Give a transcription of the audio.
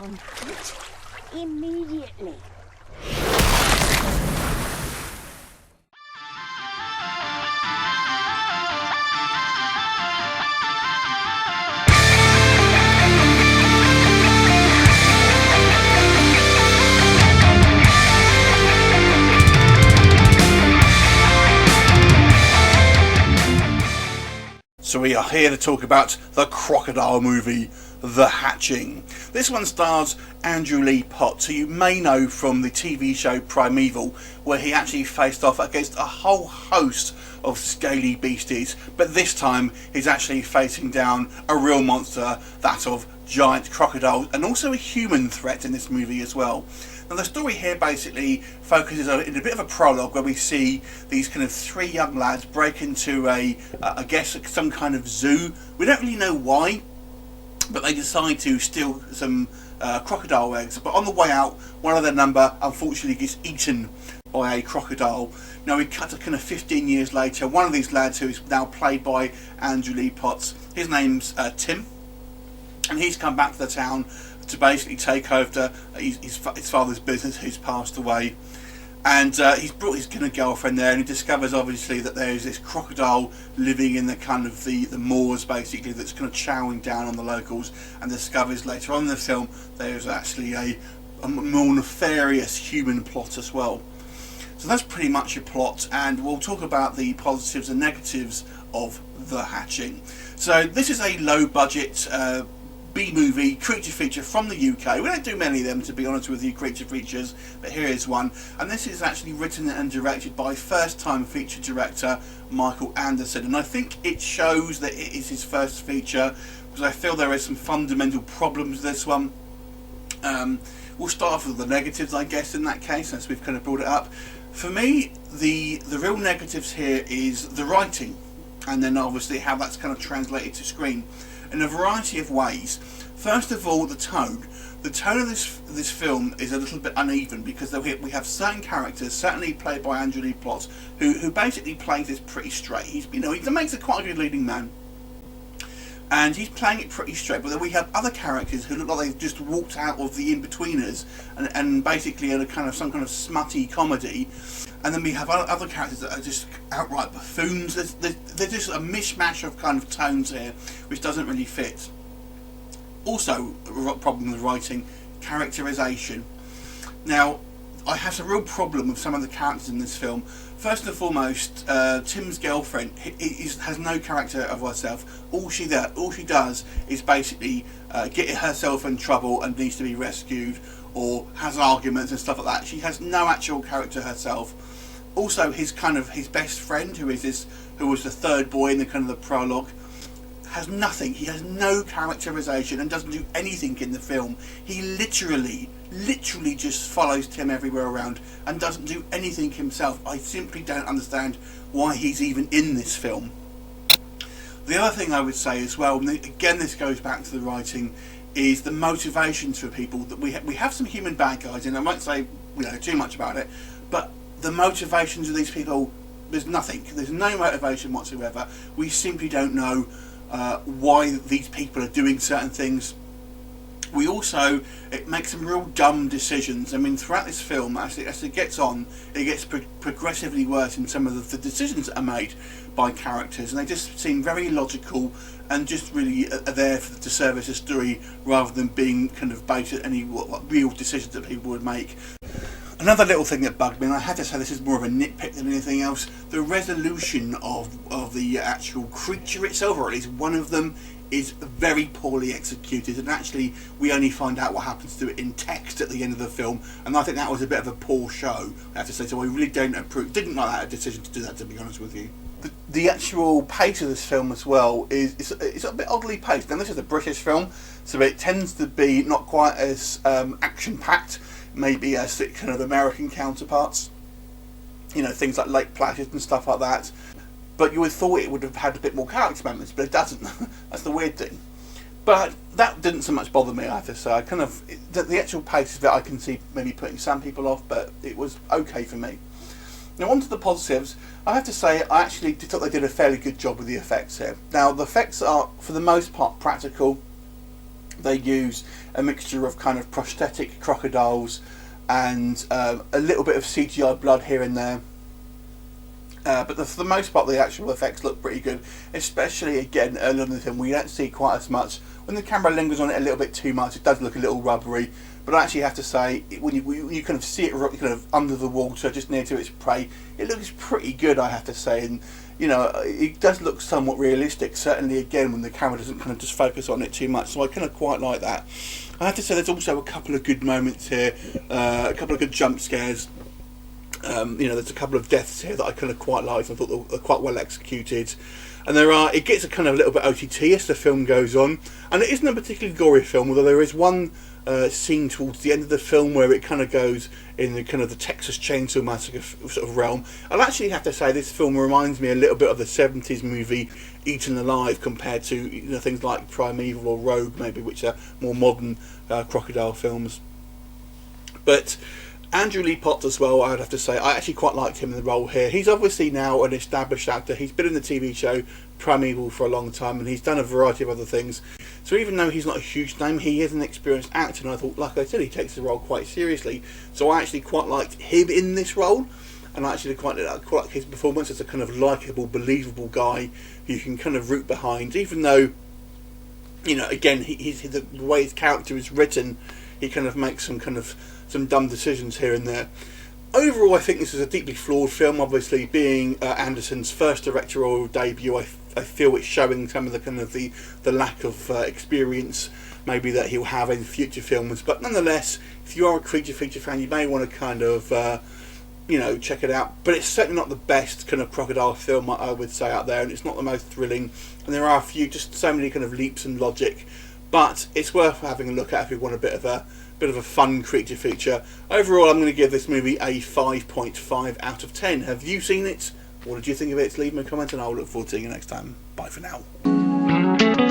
on foot immediately. So we are here to talk about the Crocodile movie, The Hatching. This one stars Andrew Lee Potts, who you may know from the TV show Primeval, where he actually faced off against a whole host of scaly beasties, but this time he's actually facing down a real monster, that of giant crocodiles, and also a human threat in this movie as well. Now the story here basically focuses on in a bit of a prologue where we see these kind of three young lads break into I guess some kind of zoo. We don't really know why, but they decide to steal some crocodile eggs. But on the way out, one of their number unfortunately gets eaten by a crocodile. Now we cut to kind of 15 years later. One of these lads, who is now played by Andrew Lee Potts, his name's Tim, and he's come back to the town to basically take over his father's business, who's passed away, and he's brought his kind of girlfriend there, and he discovers obviously that there is this crocodile living in the kind of the moors basically, that's kind of chowing down on the locals, and discovers later on in the film there's actually a more nefarious human plot as well. So that's pretty much your plot, and we'll talk about the positives and negatives of The Hatching. So this is a low budget B-movie creature feature from the UK. We don't do many of them, to be honest with you, creature features, but here is one, and this is actually written and directed by first-time feature director Michael Anderson, and I think it shows that it is his first feature, because I feel there is some fundamental problems with this one. We'll start off with the negatives, I guess, in that case, since we've kind of brought it up. For me, the real negatives here is the writing, and then obviously how that's kind of translated to screen in a variety of ways. First of all, the tone. The tone of this film is a little bit uneven, because we have certain characters, certainly played by Andrew Lee Potts, who basically plays this pretty straight. He makes a quite a good leading man, and he's playing it pretty straight. But then we have other characters who look like they've just walked out of the in-betweeners and basically in a kind of some kind of smutty comedy. And then we have other characters that are just outright buffoons. There's just a mishmash of kind of tones here, which doesn't really fit. Also, a problem with writing, characterization. Now, I have a real problem with some of the characters in this film. First and foremost, Tim's girlfriend has no character of herself. All she does is basically get herself in trouble and needs to be rescued, or has arguments and stuff like that. She has no actual character herself. Also, his best friend, who was the third boy in the kind of the prologue, has nothing. He has no characterization and doesn't do anything in the film. He literally just follows Tim everywhere around and doesn't do anything himself. I simply don't understand why he's even in this film. The other thing I would say as well, and again this goes back to the writing, is the motivations for people. That we have some human bad guys, and I won't say too much about it, but the motivations of these people, there's nothing. There's no motivation whatsoever. We simply don't know why these people are doing certain things. It makes some real dumb decisions. I mean, throughout this film, as it gets on, it gets progressively worse in some of the decisions that are made by characters, and they just seem very illogical and just really are there to service a story rather than being kind of based on any real decisions that people would make. Another little thing that bugged me, and I had to say this is more of a nitpick than anything else, the resolution of the actual creature itself, or at least one of them, is very poorly executed, and actually we only find out what happens to it in text at the end of the film, and I think that was a bit of a poor show, I have to say. So I really didn't like that decision to do that, to be honest with you. The actual pace of this film as well is a bit oddly paced. Now this is a British film, so it tends to be not quite as action-packed, maybe as the kind of American counterparts, things like Lake Placid and stuff like that. But you would have thought it would have had a bit more character moments, but it doesn't. That's the weird thing. But that didn't so much bother me, I have to say. The actual pace of it, I can see maybe putting some people off, but it was okay for me. Now on to the positives. I have to say I actually thought they did a fairly good job with the effects here. Now the effects are, for the most part, practical. They use a mixture of kind of prosthetic crocodiles and a little bit of CGI blood here and there. But for the most part, the actual effects look pretty good, especially again early on in the film. We don't see quite as much. When the camera lingers on it a little bit too much, it does look a little rubbery. But I actually have to say, when you kind of see it kind of under the water, just near to its prey, it looks pretty good, I have to say. And you know, it does look somewhat realistic. Certainly, again, when the camera doesn't kind of just focus on it too much. So I kind of quite like that. I have to say, there's also a couple of good moments here, a couple of good jump scares. You know, there's a couple of deaths here that I kind of quite liked. I thought they were quite well executed. And it gets a kind of a little bit OTT as the film goes on. And it isn't a particularly gory film, although there is one scene towards the end of the film where it kind of goes in the kind of the Texas Chainsaw Massacre sort of realm. I'll actually have to say this film reminds me a little bit of the 70s movie Eaten Alive, compared to, you know, things like Primeval or Rogue maybe, which are more modern crocodile films. But Andrew Lee Potts as well, I would have to say, I actually quite liked him in the role here. He's obviously now an established actor. He's been in the TV show Primeval for a long time, and he's done a variety of other things. So even though he's not a huge name, he is an experienced actor, and I thought, like I said, he takes the role quite seriously. So I actually quite liked him in this role, and I actually quite like his performance as a kind of likeable, believable guy who you can kind of root behind, even though, you know, again, the way his character is written, he kind of makes some dumb decisions here and there. Overall, I think this is a deeply flawed film. Obviously, being Anderson's first directorial debut, I feel it's showing some of the kind of the lack of experience maybe that he'll have in future films. But nonetheless, if you are a creature feature fan, you may want to kind of you know, check it out. But it's certainly not the best kind of crocodile film, I would say, out there, and it's not the most thrilling. And there are just so many kind of leaps in logic. But it's worth having a look at if you want a bit of a fun creature feature. Overall, I'm going to give this movie a 5.5 out of 10. Have you seen it? What did you think of it? Leave me a comment and I'll look forward to seeing you next time. Bye for now.